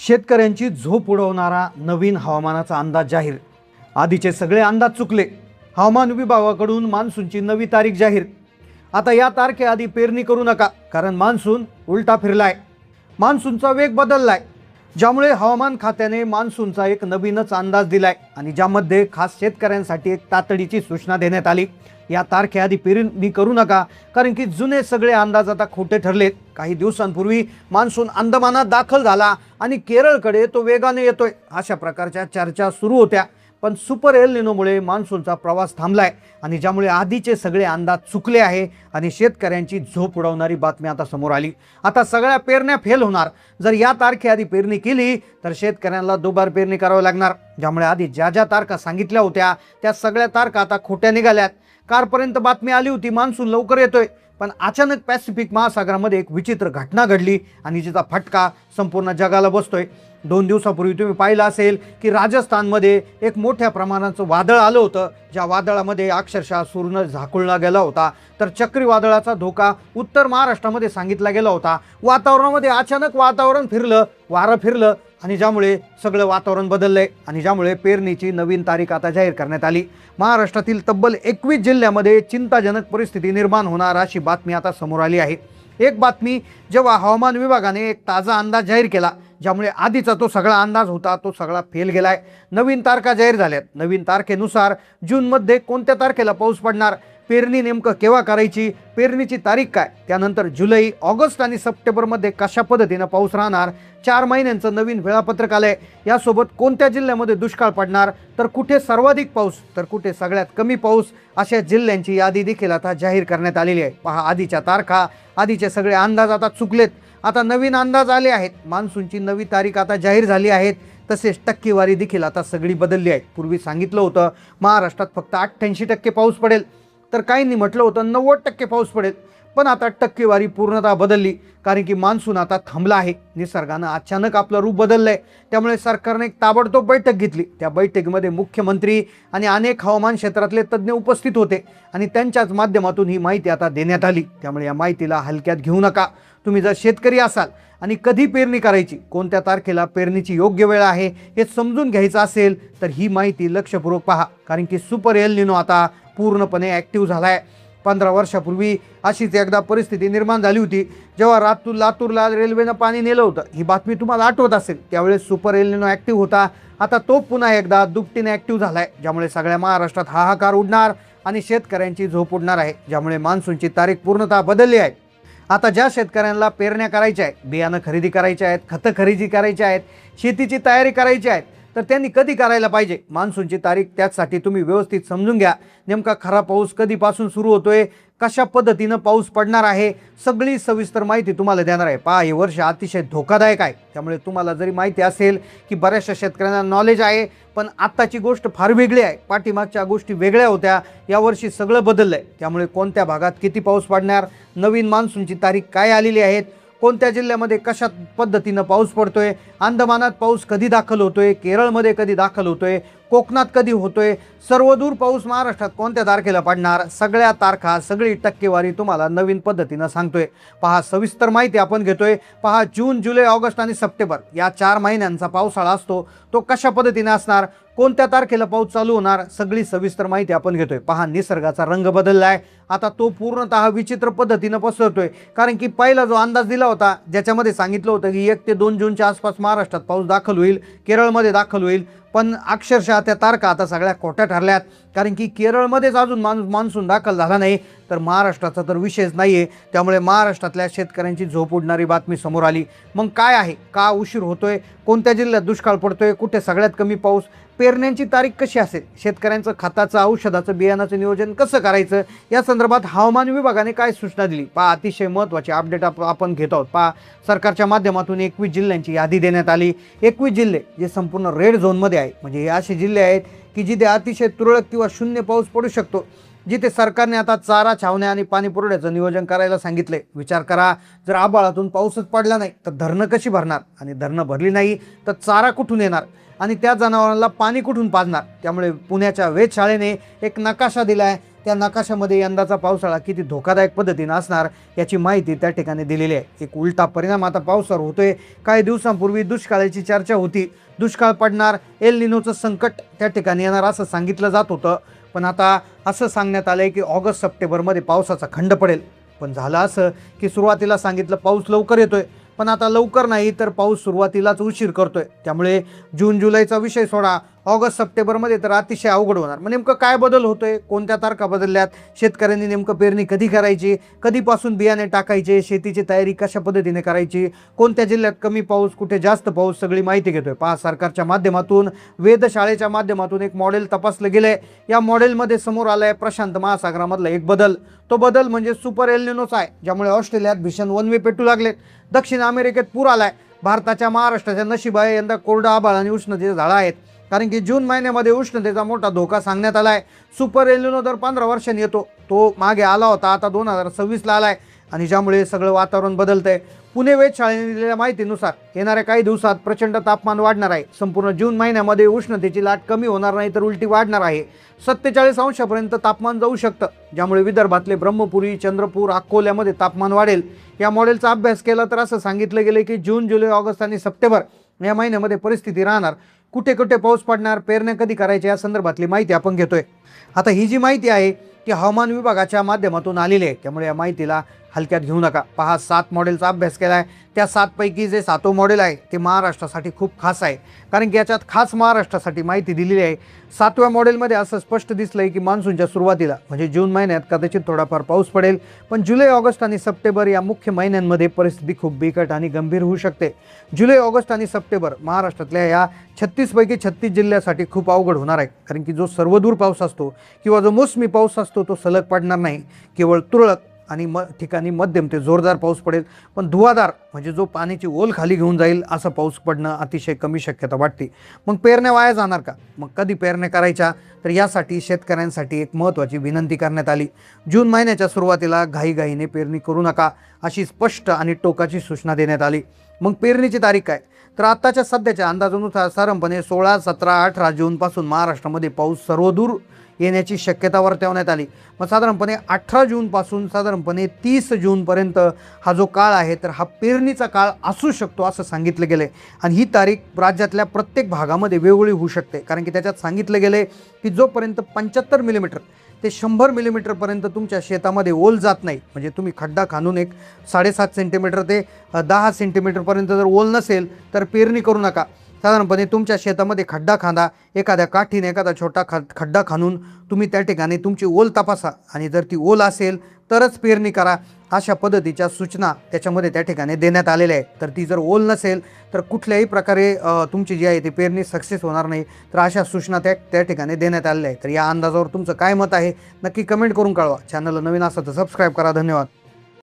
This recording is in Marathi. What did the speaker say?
शेतकऱ्यांची झोप उडवणारा नवीन हवामानाचा अंदाज जाहीर। आधीचे सगळे अंदाज चुकले। हवामान विभागाकडून मान्सूनची नवी तारीख जाहीर। आता या तारखेआधी पेरणी करू नका, कारण मान्सून उलटा फिरलाय। मान्सूनचा वेग बदललाय, ज्यामुळे हवामान खात्याने मान्सूनचा एक नवीनच अंदाज दिलाय आणि ज्यामध्ये खास शेतकऱ्यांसाठी एक तातडीची सूचना देण्यात आली। या तारखेआधी पेरणी करू नका, कारण की जुने सगळे अंदाज आता खोटे ठरलेत। काही दिवसांपूर्वी मान्सून अंदमानात दाखल झाला आणि केरळकडे तो वेगाने येतोय, अशा प्रकारच्या चर्चा सुरू होत्या। पण सुपर एल निनोमुळे मान्सूनचा प्रवास थांबलाय आणि ज्यामुळे आधीचे सगळे अंदाज चुकले आहे आणि शेतकऱ्यांची झोप उडवणारी बातमी आता समोर आली। आता सगळ्या पेरण्या फेल होणार। जर या तारखेआधी पेरणी केली तर शेतकऱ्यांना दुबार पेरणी करावी लागणार, ज्यामुळे आधी ज्या ज्या तारखा सांगितल्या होत्या त्या सगळ्या तारखा आता खोट्या निघाल्यात। कारपर्यंत बातमी आली होती मान्सून लवकर येतोय, पण अचानक पॅसिफिक महासागरामध्ये एक विचित्र घटना घडली आणि जिचा फटका संपूर्ण जगाला बसतोय। 2 दिवसापूर्वी तुम्ही पाहिलं असेल की राजस्थानमध्ये एक मोठ्या प्रमाणाचं वादळ आलं होतं, ज्या वादळामध्ये अक्षरशः सूर्य झाकळला गेला होता। तर चक्रीवादळाचा धोका उत्तर महाराष्ट्रामध्ये सांगितला गेला होता। वातावरणामध्ये अचानक वातावरण फिरलं, वारं फिरलं आणि ज्यामुळे सगळं वातावरण बदललंय आणि ज्यामुळे पेरणीची नवीन तारीख आता जाहीर करण्यात आली। महाराष्ट्रातील तब्बल 21 जिल्ह्यामध्ये चिंताजनक परिस्थिती निर्माण होणार अशी बातमी आता समोर आली आहे। एक बातमी, जेव्हा हवामान विभागाने एक ताजा अंदाज जाहीर केला, ज्यामुळे आधीचा तो सगळा अंदाज होता तो सगळा फेल गेलाय। नवीन तारखा जाहीर झाल्यात। नवीन तारखेनुसार जूनमध्ये कोणत्या तारखेला पाऊस पडणार, पेरणी नेमकं केव्हा करायची, पेरणीची तारीख काय, त्यानंतर जुलै, ऑगस्ट आणि सप्टेंबरमध्ये कशा पद्धतीनं पाऊस राहणार, 4 महिन्यांचं नवीन वेळापत्रक आलंय। यासोबत कोणत्या जिल्ह्यामध्ये दुष्काळ पडणार, तर कुठे सर्वाधिक पाऊस तर कुठे सगळ्यात कमी पाऊस, अशा जिल्ह्यांची यादी देखील आता जाहीर करण्यात आलेली आहे। पहा, आधीच्या तारखा, आधीचे सगळे अंदाज आता चुकलेत। आता नवीन अंदाज आले आहेत। मान्सूनची नवी तारीख आता जाहीर झाली आहेत। तसेच टक्केवारी देखील आता सगळी बदलली आहे। पूर्वी सांगितलं होतं महाराष्ट्रात फक्त 88% पाऊस पडेल, तर काहींनी म्हटलं होतं 90% पाऊस पडेल, पण आता टक्केवारी पूर्णतः बदलली, कारण की मान्सून आता थांबला आहे। निसर्गानं अचानक आपलं रूप बदललंय, त्यामुळे सरकारने एक ताबडतोब बैठक घेतली। त्या बैठकीमध्ये मुख्यमंत्री आणि अनेक हवामान क्षेत्रातले तज्ज्ञ उपस्थित होते आणि त्यांच्याच माध्यमातून ही माहिती आता देण्यात आली। त्यामुळे या माहितीला हलक्यात घेऊ नका। तुम्ही जर शेतकरी असाल आणि कधी पेरणी करायची, कोणत्या तारखेला पेरणीची योग्य वेळ आहे हे समजून घ्यायचं असेल तर ही माहिती लक्षपूर्वक पहा, कारण की सुपर एल निनो आता पूर्णपणे ॲक्टिव्ह झाला आहे। 15 वर्षापूर्वी अशीच एकदा परिस्थिती निर्माण झाली होती, जेव्हा लातूरला रेल्वेनं पाणी नेलं होतं। ही बातमी तुम्हाला आठवत असेल। त्यावेळेस सुपर एल निनो ॲक्टिव्ह होता। आता तो पुन्हा एकदा दुपटीने ॲक्टिव्ह झाला आहे, ज्यामुळे सगळ्या महाराष्ट्रात हाहाकार उडणार आणि शेतकऱ्यांची झोप उडणार आहे, ज्यामुळे मान्सूनची तारीख पूर्णतः बदलली आहे। आता ज्या शेतकऱ्यांना पेरण्या करायच्या आहेत, बियाणं खरेदी करायचे आहेत, खतं खरेदी करायची आहेत, शेतीची तयारी करायची आहे, तर त्यांनी कधी करायला पाहिजे मान्सूनची तारीख, त्यासाठी तुम्ही व्यवस्थित समजून घ्या। नेमका खरा पाऊस कधीपासून सुरू होतोय, कशा पद्धतीनं पाऊस पडणार आहे, सगळी सविस्तर माहिती तुम्हाला देणार आहे। पहा, हे वर्ष अतिशय धोकादायक आहे। त्यामुळे तुम्हाला जरी माहिती असेल की बऱ्याचशा शेतकऱ्यांना नॉलेज आहे, पण आत्ताची गोष्ट फार वेगळी आहे। पाठीमागच्या गोष्टी वेगळ्या होत्या, यावर्षी सगळं बदललंय। त्यामुळे कोणत्या भागात किती पाऊस पडणार, नवीन मान्सूनची तारीख काय आलेली आहेत, कोणत्या जिल्ह्यामध्ये कशा पद्धतीनं पाऊस पडतोय, अंदमानात पाऊस कधी दाखल होतोय, केरळमध्ये कधी दाखल होतोय, कोकणात कधी होतोय, सर्वदूर पाऊस महाराष्ट्रात कोणत्या तारखेला पडणार, सगळ्या तारखा, सगळी टक्केवारी तुम्हाला नवीन पद्धतीनं सांगतोय। पहा, सविस्तर माहिती आपण घेतोय। पहा, जून, जुलै, ऑगस्ट आणि सप्टेंबर या 4 महिन्यांचा पावसाळा असतो, तो कशा पद्धतीने असणार, कोणत्या तारखेला पाऊस चालू होणार, सगळी सविस्तर माहिती आपण घेतोय। पहा, निसर्गाचा रंग बदललाय। आता तो पूर्णतः विचित्र पद्धतीनं पसरतोय, कारण की पहिला जो अंदाज दिला होता, ज्याच्यामध्ये सांगितलं होतं की 1 ते 2 जूनच्या आसपास महाराष्ट्रात पाऊस दाखल होईल, केरळमध्ये दाखल होईल, पण अक्षरशः त्या तारखा आता सगळ्या खोट्या ठरल्यात, कारण की केरळमध्येच अजून मान्सून दाखल झाला नाही, तर महाराष्ट्राचा तर विषयच नाही आहे। त्यामुळे महाराष्ट्रातल्या शेतकऱ्यांची झोप उडणारी बातमी समोर आली। मग काय आहे, का उशीर होतोय, कोणत्या जिल्ह्यात दुष्काळ पडतोय, कुठे सगळ्यात कमी पाऊस, पेरण्यांची तारीख कशी असेल, शेतकऱ्यांचं खताचं, औषधाचं, बियाणाचं नियोजन कसं करायचं, या संदर्भात हवामान विभागाने काय सूचना दिली, पहा, अतिशय महत्त्वाची अपडेट आपण घेत आहोत। पहा, सरकारच्या माध्यमातून 21 जिल्ह्यांची यादी देण्यात आली। 21 जिल्हे जे संपूर्ण रेड झोनमध्ये आहे, म्हणजे हे असे जिल्हे आहेत की जिथे अतिशय तुरळक किंवा शून्य पाऊस पडू शकतो, जिथे सरकारने आता चारा, छावण्या आणि पाणी पुरवठ्याचं नियोजन करायला सांगितलंय। विचार करा, जर आभाळातून पाऊसच पडला नाही तर धरणं कशी भरणार, आणि धरणं भरली नाही तर चारा कुठून येणार, आणि त्या जनावरांना पाणी कुठून पाजणार. त्यामुळे पुण्याच्या वेधशाळेने एक नकाशा दिला आहे. त्या नकाशामध्ये यंदाचा पावसाळा किती धोकादायक पद्धतीने असणार याची माहिती त्या ठिकाणी दिलेली आहे. एक उलटा परिणाम आता पावसावर होतोय. काही दिवसांपूर्वी दुष्काळाची चर्चा होती. दुष्काळ पडणार, एल निनोचं संकट त्या ठिकाणी येणार असं सांगितलं जात होतं. पण आता असं सांगण्यात आलंय की ऑगस्ट सप्टेंबरमध्ये पावसाचा खंड पडेल. पण झालं असं की सुरुवातीला सांगितलं पाऊस लवकर येतोय, पण आता लवकर नाही तर पाऊस सुरुवातीलाच उशीर करतोय. त्यामुळे जून जुलैचा विषय सोडा, ऑगस्ट सप्टेंबरमध्ये तर अतिशय अवघड होणार. मग नेमकं काय बदल होतोय, कोणत्या तारखा बदलल्यात, शेतकऱ्यांनी नेमकं पेरणी कधी करायची, कधीपासून बियाणे टाकायचे, शेतीची तयारी कशा पद्धतीने करायची, कोणत्या जिल्ह्यात कमी पाऊस, कुठे जास्त पाऊस, सगळी माहिती घेतोय. पहा, सरकारच्या माध्यमातून, वेधशाळेच्या माध्यमातून एक मॉडेल तपासलं गेलंय. या मॉडेलमध्ये समोर आलाय प्रशांत महासागरामधला एक बदल. तो बदल म्हणजे सुपर एल निनोचा आहे, ज्यामुळे ऑस्ट्रेलियात भीषण वनवे पेटू लागलेत. दक्षिण अमेरिकेत पूर आलाय. भारताच्या, महाराष्ट्राच्या नशीब आहे यंदा कोरडं आभाळ आणि उष्णतेचे झाडं आहेत. कारण की जून महिन्यामध्ये उष्णतेचा मोठा धोका सांगण्यात आलाय. सुपर एल निनो दर 15 वर्षांनी येतो. तो मागे आला होता, आता 2026ला आलाय आणि ज्यामुळे सगळं वातावरण बदलतंय. पुणे वेधशाळेने दिलेल्या माहितीनुसार येणाऱ्या काही दिवसात प्रचंड तापमान वाढणार आहे. संपूर्ण जून महिन्यामध्ये उष्णतेची लाट कमी होणार नाही तर उलटी वाढणार आहे. 47 अंशापर्यंत तापमान जाऊ शकतं, ज्यामुळे विदर्भातले ब्रह्मपुरी, चंद्रपूर, अकोल्यामध्ये तापमान वाढेल. या मॉडेलचा अभ्यास केला तर असं सांगितलं गेलं की जून, जुलै, ऑगस्ट आणि सप्टेंबर या महिन्यामध्ये परिस्थिती राहणार. कुठे कुठे पाऊस पडणार, पेरण्या कधी करायच्या या संदर्भातली माहिती आपण घेतोय. आता ही जी माहिती आहे ती हवामान विभागाच्या माध्यमातून आलेली आहे, त्यामुळे या माहितीला हलक्यात घेऊ नका. पहा, 7 मॉडेलचा अभ्यास केला आहे. त्या 7 पैकी जे 7वं मॉडेल आहे ते महाराष्ट्रासाठी खूप खास आहे, कारण की याच्यात खास महाराष्ट्रासाठी माहिती दिलेली आहे. 7व्या मॉडेलमध्ये असं स्पष्ट दिसलंय की मान्सूनच्या सुरुवातीला म्हणजे जून महिन्यात कदाचित थोडाफार पाऊस पडेल, पण जुलै, ऑगस्ट आणि सप्टेंबर या मुख्य महिन्यांमध्ये परिस्थिती खूप बिकट आणि गंभीर होऊ शकते. जुलै, ऑगस्ट आणि सप्टेंबर महाराष्ट्रातल्या या 36 पैकी 36 जिल्ह्यासाठी खूप अवघड होणार आहे, कारण की जो सर्वदूर पाऊस असतो किंवा जो मोसमी पाऊस असतो तो सलग पडणार नाही. केवळ तुरळक आणि ठिकाणी मध्यम ते जोरदार पाऊस पडेल, पण धुवाधार म्हणजे जो पाण्याची ओल खाली घेऊन जाईल असा पाऊस पडणं अतिशय कमी शक्यता वाटते. मग पेरण्या वाया जाणार का? मग कधी पेरण्या करायच्या? तर यासाठी शेतकऱ्यांसाठी एक महत्त्वाची विनंती करण्यात आली. जून महिन्याच्या सुरुवातीला घाईघाईने पेरणी करू नका अशी स्पष्ट आणि टोकाची सूचना देण्यात आली. मग पेरणीची तारीख काय? तर आत्ताच्या सध्याच्या अंदाजानुसार साधारणपणे 16, 17, 18 जूनपासून महाराष्ट्रामध्ये पाऊस सर्वदूर येण्याची शक्यता वर्तवण्यात आली. मग साधारणपणे 18 जूनपासून साधारणपणे 30 जूनपर्यंत हा जो काळ आहे तर हा पेरणीचा काळ असू शकतो असं सांगितलं गेलं आहे. आणि ही तारीख राज्यातल्या प्रत्येक भागामध्ये वेगवेगळी होऊ शकते, कारण की त्याच्यात सांगितलं गेलं आहे की जोपर्यंत 75 मिलीमीटर ते 100 मिलीमीटरपर्यंत तुमच्या शेतामध्ये ओल जात नाही, म्हणजे तुम्ही खड्डा खाणून एक 7.5 सेंटीमीटर ते 10 सेंटीमीटरपर्यंत जर ओल नसेल तर पेरणी करू नका. साधारणपणे तुमच्या शेतामध्ये खड्डा खांदा, एखाद्या काठीने एखादा छोटा खड्डा खाणून तुम्ही त्या ठिकाणी तुमची ओल तपासा आणि जर ती ओल असेल तरच पेरणी करा. अशा पद्धतीच्या सूचना त्याच्यामध्ये त्या ठिकाणी देण्यात आलेल्या आहेत. तर ती जर ओल नसेल तर कुठल्याही प्रकारे तुमची जी आहे ती पेरणी सक्सेस होणार नाही. तर अशा सूचना त्या ठिकाणी देण्यात आलेल्या आहेत. तर या अंदाजावर तुमचं काय मत आहे नक्की कमेंट करून कळवा. चॅनलला नवीन असेल तर सबस्क्राईब करा. धन्यवाद.